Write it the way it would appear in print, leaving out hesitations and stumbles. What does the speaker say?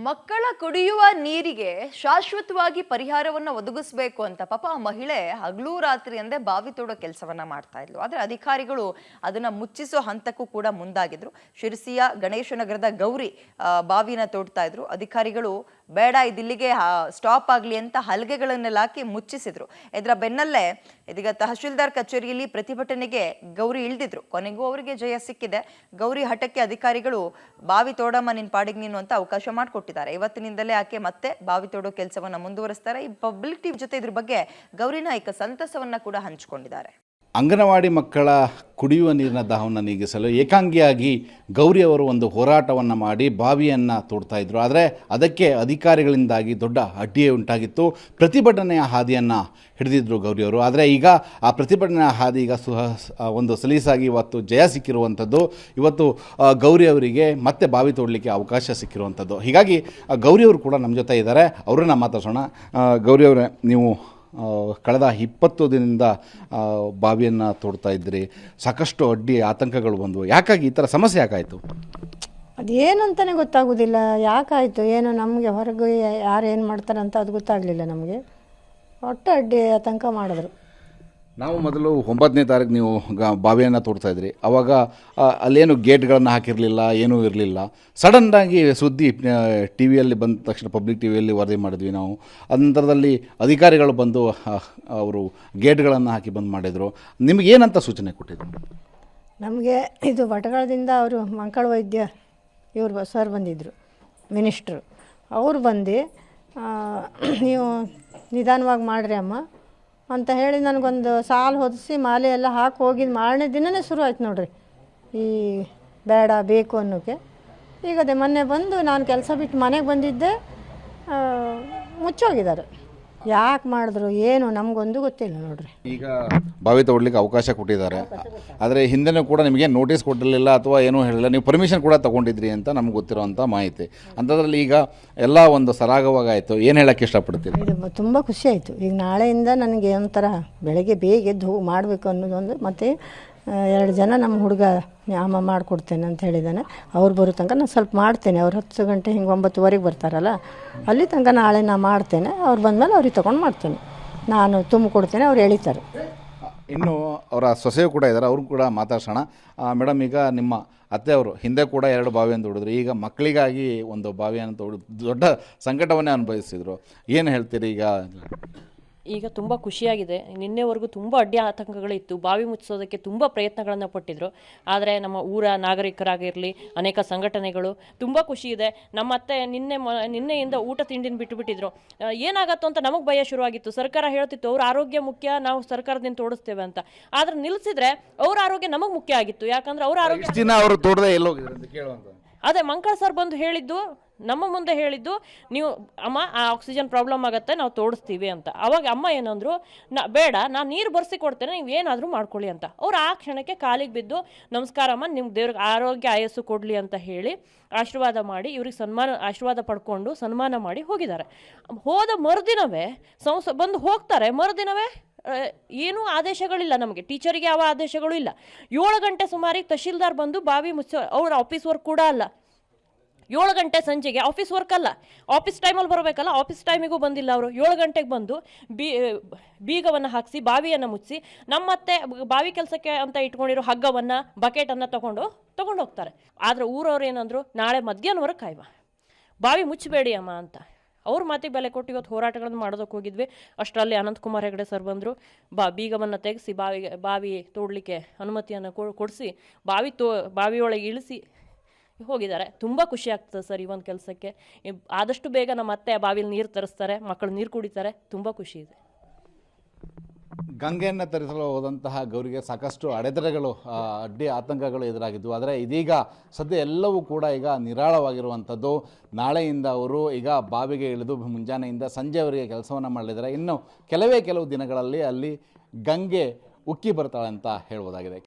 ಮಕ್ಕಳ ಕುಡಿಯುವ ನೀರಿಗೆ ಶಾಶ್ವತವಾಗಿ ಪರಿಹಾರವನ್ನ ಒದಗಿಸಬೇಕು ಅಂತ ಪಾಪ ಆ ಮಹಿಳೆ ಹಗಲು ರಾತ್ರಿ ಅಂದೇ ಬಾವಿ ತೋಡೋ ಕೆಲಸವನ್ನ ಮಾಡ್ತಾ ಇದ್ಲು. ಆದ್ರೆ ಅಧಿಕಾರಿಗಳು ಅದನ್ನ ಮುಚ್ಚಿಸೋ ಹಂತಕ್ಕೂ ಕೂಡ ಮುಂದಾಗಿದ್ರು. ಶಿರಸಿಯ ಗಣೇಶನಗರದ ಗೌರಿ ಬಾವಿನ ತೋಡ್ತಾ ಇದ್ರು. ಅಧಿಕಾರಿಗಳು ಬೇಡ ಇದಿಲ್ಲಿಗೆ ಸ್ಟಾಪ್ ಆಗ್ಲಿ ಅಂತ ಹಲಗೆಗಳನ್ನೆಲ್ಲ ಹಾಕಿ ಮುಚ್ಚಿಸಿದ್ರು. ಇದರ ಬೆನ್ನಲ್ಲೇ ಇದೀಗ ತಹಶೀಲ್ದಾರ್ ಕಚೇರಿಯಲ್ಲಿ ಪ್ರತಿಭಟನೆಗೆ ಗೌರಿ ಇಳಿದಿದ್ರು. ಕೊನೆಗೂ ಅವರಿಗೆ ಜಯ ಸಿಕ್ಕಿದೆ. ಗೌರಿ ಹಠಕ್ಕೆ ಅಧಿಕಾರಿಗಳು ಬಾವಿ ತೋಡಮ್ಮ ನಿನ್ ಪಾಡಿಗೆ ನೀನು ಅಂತ ಅವಕಾಶ ಮಾಡಿಕೊಟ್ಟಿದ್ದಾರೆ. ಇವತ್ತಿನಿಂದಲೇ ಆಕೆ ಮತ್ತೆ ಬಾವಿ ತೋಡೋ ಕೆಲಸವನ್ನ ಮುಂದುವರಿಸ್ತಾರೆ. ಈ ಪಬ್ಲಿಕ್ ಟಿವಿ ಜೊತೆ ಇದ್ರ ಬಗ್ಗೆ ಗೌರಿ ನಾಯ್ಕ ಸಂತಸವನ್ನ ಕೂಡ ಹಂಚಿಕೊಂಡಿದ್ದಾರೆ. ಅಂಗನವಾಡಿ ಮಕ್ಕಳ ಕುಡಿಯುವ ನೀರಿನ ದಾಹವನ್ನು ನೀಗಿಸಲು ಏಕಾಂಗಿಯಾಗಿ ಗೌರಿಯವರು ಒಂದು ಹೋರಾಟವನ್ನು ಮಾಡಿ ಬಾವಿಯನ್ನು ತೋಡ್ತಾ ಇದ್ದರು. ಆದರೆ ಅದಕ್ಕೆ ಅಧಿಕಾರಿಗಳಿಂದಾಗಿ ದೊಡ್ಡ ಅಡ್ಡಿಯೇ ಉಂಟಾಗಿತ್ತು. ಪ್ರತಿಭಟನೆಯ ಹಾದಿಯನ್ನು ಹಿಡಿದಿದ್ದರು ಗೌರಿಯವರು. ಆದರೆ ಈಗ ಆ ಪ್ರತಿಭಟನೆಯ ಹಾದಿ ಈಗ ಒಂದು ಸಲೀಸಾಗಿ ಇವತ್ತು ಜಯ ಸಿಕ್ಕಿರುವಂಥದ್ದು. ಇವತ್ತು ಗೌರಿಯವರಿಗೆ ಮತ್ತೆ ಬಾವಿ ತೋಡಲಿಕ್ಕೆ ಅವಕಾಶ ಸಿಕ್ಕಿರುವಂಥದ್ದು. ಹೀಗಾಗಿ ಗೌರಿಯವರು ಕೂಡ ನಮ್ಮ ಜೊತೆ ಇದ್ದಾರೆ. ಅವರನ್ನು ಮಾತಾಡ್ಸೋಣ. ಗೌರಿಯವರೇ, ನೀವು ಕಳೆದ 20 ದಿನದಿಂದ ಬಾವಿಯನ್ನು ತೋಡ್ತಾ ಇದ್ರಿ. ಸಾಕಷ್ಟು ಅಡ್ಡಿ ಆತಂಕಗಳು ಬಂದವು. ಯಾಕಾಗಿ ಈ ಥರ ಸಮಸ್ಯೆ ಯಾಕಾಯಿತು? ಅದೇನು ಅಂತಲೇ ಗೊತ್ತಾಗೋದಿಲ್ಲ. ಯಾಕಾಯಿತು ಏನು ನಮಗೆ ಹೊರಗೆ ಯಾರು ಏನು ಮಾಡ್ತಾರಂತ ಅದು ಗೊತ್ತಾಗಲಿಲ್ಲ ನಮಗೆ. ಒಟ್ಟು ಅಡ್ಡಿ ಆತಂಕ ಮಾಡಿದ್ರು. ನಾವು ಮೊದಲು 9ನೇ ತಾರೀಕು ನೀವು ಬಾವಿಯನ್ನು ತೋಡ್ತಾ ಇದ್ರಿ. ಆವಾಗ ಅಲ್ಲೇನು ಗೇಟ್ಗಳನ್ನು ಹಾಕಿರಲಿಲ್ಲ, ಏನೂ ಇರಲಿಲ್ಲ. ಸಡನ್ನಾಗಿ ಸುದ್ದಿ ಟಿ ವಿಯಲ್ಲಿ ಬಂದ ತಕ್ಷಣ ಪಬ್ಲಿಕ್ ಟಿ ವಿಯಲ್ಲಿ ವರದಿ ಮಾಡಿದ್ವಿ ನಾವು. ನಂತರದಲ್ಲಿ ಅಧಿಕಾರಿಗಳು ಬಂದು ಅವರು ಗೇಟ್ಗಳನ್ನು ಹಾಕಿ ಬಂದ್ ಮಾಡಿದರು. ನಿಮಗೇನಂತ ಸೂಚನೆ ಕೊಟ್ಟಿದ್ರು? ನಮಗೆ ಇದು ವಟಗಳದಿಂದ ಅವರು ಮಂಕಳ ವೈದ್ಯ ಇವರು ಸರ್ ಬಂದಿದ್ದರು, ಮಿನಿಸ್ಟ್ರು. ಅವರು ಬಂದು ನೀವು ನಿಧಾನವಾಗಿ ಮಾಡಿರಿ ಅಮ್ಮ ಅಂತ ಹೇಳಿ ನನಗೊಂದು ಸಾಲು ಹೊದಿಸಿ ಮಾಲೆ ಎಲ್ಲ ಹಾಕಿ ಹೋಗಿದ್ದು ಮಾರನೇ ದಿನವೇ ಶುರು ಆಯ್ತು ನೋಡ್ರಿ ಈ ಬೇಡ ಬೇಕು ಅನ್ನೋಕ್ಕೆ. ಈಗ ಅದೇ ಮೊನ್ನೆ ಬಂದು ನಾನು ಕೆಲಸ ಬಿಟ್ಟು ಮನೆಗೆ ಬಂದಿದ್ದೆ, ಮುಚ್ಚೋಗಿದ್ದಾರೆ. ಯಾಕೆ ಮಾಡಿದ್ರು ಏನು ನಮಗೊಂದು ಗೊತ್ತಿಲ್ಲ ನೋಡ್ರಿ. ಈಗ ಬಾವಿ ತೋಡ್ಲಿಕ್ಕೆ ಅವಕಾಶ ಕೊಟ್ಟಿದ್ದಾರೆ. ಆದರೆ ಹಿಂದೆನೂ ಕೂಡ ನಿಮಗೆ ನೋಟಿಸ್ ಕೊಟ್ಟಿರಲಿಲ್ಲ ಅಥವಾ ಏನೂ ಹೇಳಿಲ್ಲ. ನೀವು ಪರ್ಮಿಷನ್ ಕೂಡ ತೊಗೊಂಡಿದ್ರಿ ಅಂತ ನಮ್ಗೆ ಗೊತ್ತಿರೋವಂಥ ಮಾಹಿತಿ. ಅಂಥದ್ರಲ್ಲಿ ಈಗ ಎಲ್ಲ ಒಂದು ಸರಾಗವಾಗಾಯಿತು. ಏನು ಹೇಳೋಕ್ಕೆ ಇಷ್ಟಪಡ್ತೀರಿ? ಇದು ತುಂಬ ಖುಷಿ ಆಯಿತು. ಈಗ ನಾಳೆಯಿಂದ ನನಗೆ ಒಂಥರ ಬೆಳಗ್ಗೆ ಬೇಗ ಎದ್ದು ಮಾಡಬೇಕು ಅನ್ನೋದೊಂದು. ಮತ್ತು 2 ಜನ ನಮ್ಮ ಹುಡುಗ ಅಮ್ಮ ಮಾಡಿಕೊಡ್ತೇನೆ ಅಂತ ಹೇಳಿದ್ದಾನೆ. ಅವ್ರು ಬರೋ ತನಕ ನಾನು ಸ್ವಲ್ಪ ಮಾಡ್ತೇನೆ. ಅವ್ರು 10 ಗಂಟೆ ಹಿಂಗೆ 9ವರೆಗೆ ಬರ್ತಾರಲ್ಲ, ಅಲ್ಲಿ ತನಕ ನಾಳೆ ನಾನು ಮಾಡ್ತೇನೆ. ಅವ್ರು ಬಂದಮೇಲೆ ಅವ್ರಿಗೆ ತೊಗೊಂಡು ಮಾಡ್ತೇನೆ. ನಾನು ತುಂಬಿಕೊಡ್ತೇನೆ, ಅವ್ರು ಎಳಿತಾರೆ. ಇನ್ನು ಅವರ ಸೊಸೆಯು ಕೂಡ ಇದ್ದಾರೆ, ಅವ್ರು ಕೂಡ ಮಾತಾಡ್ಸೋಣ. ಮೇಡಮ್, ಈಗ ನಿಮ್ಮ ಅತ್ತೆಯವರು ಹಿಂದೆ ಕೂಡ 2 ಬಾವಿಯನ್ನು ತೋಡಿದ್ರು. ಈಗ ಮಕ್ಕಳಿಗಾಗಿ ಒಂದು ಬಾವಿಯನ್ನು ತೋಡಿ ದೊಡ್ಡ ಸಂಕಟವನ್ನೇ ಅನುಭವಿಸಿದರು. ಏನು ಹೇಳ್ತೀರಿ ಈಗ? ಈಗ ತುಂಬ ಖುಷಿಯಾಗಿದೆ. ನಿನ್ನೆವರೆಗೂ ತುಂಬ ಅಡ್ಡಿ ಆತಂಕಗಳಿತ್ತು. ಬಾವಿ ಮುಚ್ಚಿಸೋದಕ್ಕೆ ತುಂಬ ಪ್ರಯತ್ನಗಳನ್ನು ಪಟ್ಟಿದ್ರು. ಆದರೆ ನಮ್ಮ ಊರ ನಾಗರಿಕರಾಗಿರಲಿ, ಅನೇಕ ಸಂಘಟನೆಗಳು ತುಂಬ ಖುಷಿ ಇದೆ. ನಮ್ಮ ಅತ್ತೆ ನಿನ್ನೆಯಿಂದ ಊಟ ತಿಂಡಿನ ಬಿಟ್ಟುಬಿಟ್ಟಿದ್ರು. ಏನಾಗತ್ತೋ ಅಂತ ನಮಗೆ ಭಯ ಶುರುವಾಗಿತ್ತು. ಸರ್ಕಾರ ಹೇಳ್ತಿತ್ತು ಅವ್ರ ಆರೋಗ್ಯ ಮುಖ್ಯ, ನಾವು ಸರ್ಕಾರದಿಂದ ತೋಡಿಸ್ತೇವೆ ಅಂತ. ಆದರೆ ನಿಲ್ಲಿಸಿದ್ರೆ ಅವ್ರ ಆರೋಗ್ಯ ನಮಗೆ ಮುಖ್ಯ ಆಗಿತ್ತು. ಯಾಕಂದ್ರೆ ಅವ್ರ ಆರೋಗ್ಯ ದಿನ ಅವರು ತೋಡದೆ ಎಲ್ಲೋಗಿದ್ರು ಅಂತ ಕೇಳುವಂತ. ಅದೇ ಮಂಕಳ ಸರ್ ಬಂದು ಹೇಳಿದ್ದು, ನಮ್ಮ ಮುಂದೆ ಹೇಳಿದ್ದು, ನೀವು ಅಮ್ಮ ಆ ಆಕ್ಸಿಜನ್ ಪ್ರಾಬ್ಲಮ್ ಆಗುತ್ತೆ, ನಾವು ತೋಡಿಸ್ತೀವಿ ಅಂತ. ಅವಾಗ ಅಮ್ಮ ಏನಂದ್ರು, ಬೇಡ ನಾನು ನೀರು ಬರ್ಸಿ ಕೊಡ್ತೇನೆ, ನೀವು ಏನಾದರೂ ಮಾಡ್ಕೊಳ್ಳಿ ಅಂತ. ಅವ್ರು ಆ ಕ್ಷಣಕ್ಕೆ ಕಾಲಿಗೆ ಬಿದ್ದು, ನಮಸ್ಕಾರಮ್ಮ, ನಿಮ್ಗೆ ದೇವ್ರಿಗೆ ಆರೋಗ್ಯ ಆಯಸ್ಸು ಕೊಡಲಿ ಅಂತ ಹೇಳಿ ಆಶೀರ್ವಾದ ಮಾಡಿ ಇವ್ರಿಗೆ ಆಶೀರ್ವಾದ ಪಡ್ಕೊಂಡು ಸನ್ಮಾನ ಮಾಡಿ ಹೋಗಿದ್ದಾರೆ. ಹೋದ ಮರುದಿನವೇ ಬಂದು ಹೋಗ್ತಾರೆ. ಮರುದಿನವೇ ಏನೂ ಆದೇಶಗಳಿಲ್ಲ ನಮಗೆ, ಟೀಚರಿಗೆ ಯಾವ ಆದೇಶಗಳು ಇಲ್ಲ. 7 ಗಂಟೆ ಸುಮಾರಿಗೆ ತಹಶೀಲ್ದಾರ್ ಬಂದು ಬಾವಿ ಮುಚ್ಚೋ, ಅವ್ರ ಆಫೀಸ್ ವರ್ಕ್ ಕೂಡ ಅಲ್ಲ, 7 ಗಂಟೆ ಸಂಜೆಗೆ ಆಫೀಸ್ ವರ್ಕ್ ಅಲ್ಲ, ಆಫೀಸ್ ಟೈಮಲ್ಲಿ ಬರಬೇಕಲ್ಲ, ಆಫೀಸ್ ಟೈಮಿಗೂ ಬಂದಿಲ್ಲ ಅವರು. 7 ಗಂಟೆಗೆ ಬಂದು ಬೀಗವನ್ನು ಹಾಕಿಸಿ ಬಾವಿಯನ್ನು ಮುಚ್ಚಿಸಿ, ನಮ್ಮತ್ತೆ ಬಾವಿ ಕೆಲಸಕ್ಕೆ ಅಂತ ಇಟ್ಕೊಂಡಿರೋ ಹಗ್ಗವನ್ನು ಬಕೆಟನ್ನು ತಗೊಂಡು ಹೋಗ್ತಾರೆ. ಆದರೆ ಊರವ್ರು ಏನಂದ್ರು, ನಾಳೆ ಮಧ್ಯಾಹ್ನವರೆಗೆ ಕಾಯುವ, ಬಾವಿ ಮುಚ್ಚಬೇಡಿ ಅಮ್ಮ ಅಂತ. ಅವ್ರ ಮಾತಿಗೆ ಬೆಲೆ ಕೊಟ್ಟು ಇವತ್ತು ಹೋರಾಟಗಳನ್ನು ಮಾಡೋದಕ್ಕೆ ಹೋಗಿದ್ವಿ. ಅಷ್ಟರಲ್ಲಿ ಅನಂತಕುಮಾರ್ ಹೆಗಡೆ ಸರ್ ಬಂದರು. ಬೀಗವನ್ನು ತೆಗೆಸಿ ಬಾವಿ ತೋಡಲಿಕ್ಕೆ ಅನುಮತಿಯನ್ನು ಕೊಡಿಸಿ ಬಾವಿಯೊಳಗೆ ಇಳಿಸಿ ಹೋಗಿದ್ದಾರೆ. ತುಂಬ ಖುಷಿ ಆಗ್ತದೆ ಸರ್ ಈ ಒಂದು ಕೆಲಸಕ್ಕೆ. ಆದಷ್ಟು ಬೇಗ ನಮ್ಮ ಅತ್ತೆ ಬಾವಿಲಿ ನೀರು ತರಿಸ್ತಾರೆ, ಮಕ್ಕಳು ನೀರು ಕುಡಿತಾರೆ. ತುಂಬ ಖುಷಿ ಇದೆ. ಗಂಗೆಯನ್ನು ತರಿಸಲು ಹೋದಂತಹ ಗೌರಿಗೆ ಸಾಕಷ್ಟು ಅಡೆತಡೆಗಳು, ಅಡ್ಡಿ ಆತಂಕಗಳು ಎದುರಾಗಿದ್ದವು. ಆದರೆ ಇದೀಗ ಸದ್ಯ ಎಲ್ಲವೂ ಕೂಡ ಈಗ ನಿರಾಳವಾಗಿರುವಂಥದ್ದು. ನಾಳೆಯಿಂದ ಅವರು ಈಗ ಬಾವಿಗೆ ಇಳಿದು ಮುಂಜಾನೆಯಿಂದ ಸಂಜೆವರೆಗೆ ಕೆಲಸವನ್ನು ಮಾಡಲಿದ್ದಾರೆ. ಇನ್ನು ಕೆಲವು ದಿನಗಳಲ್ಲಿ ಅಲ್ಲಿ ಗಂಗೆ ಉಕ್ಕಿ ಬರ್ತಾಳೆ ಅಂತ ಹೇಳ್ಬೋದಾಗಿದೆ.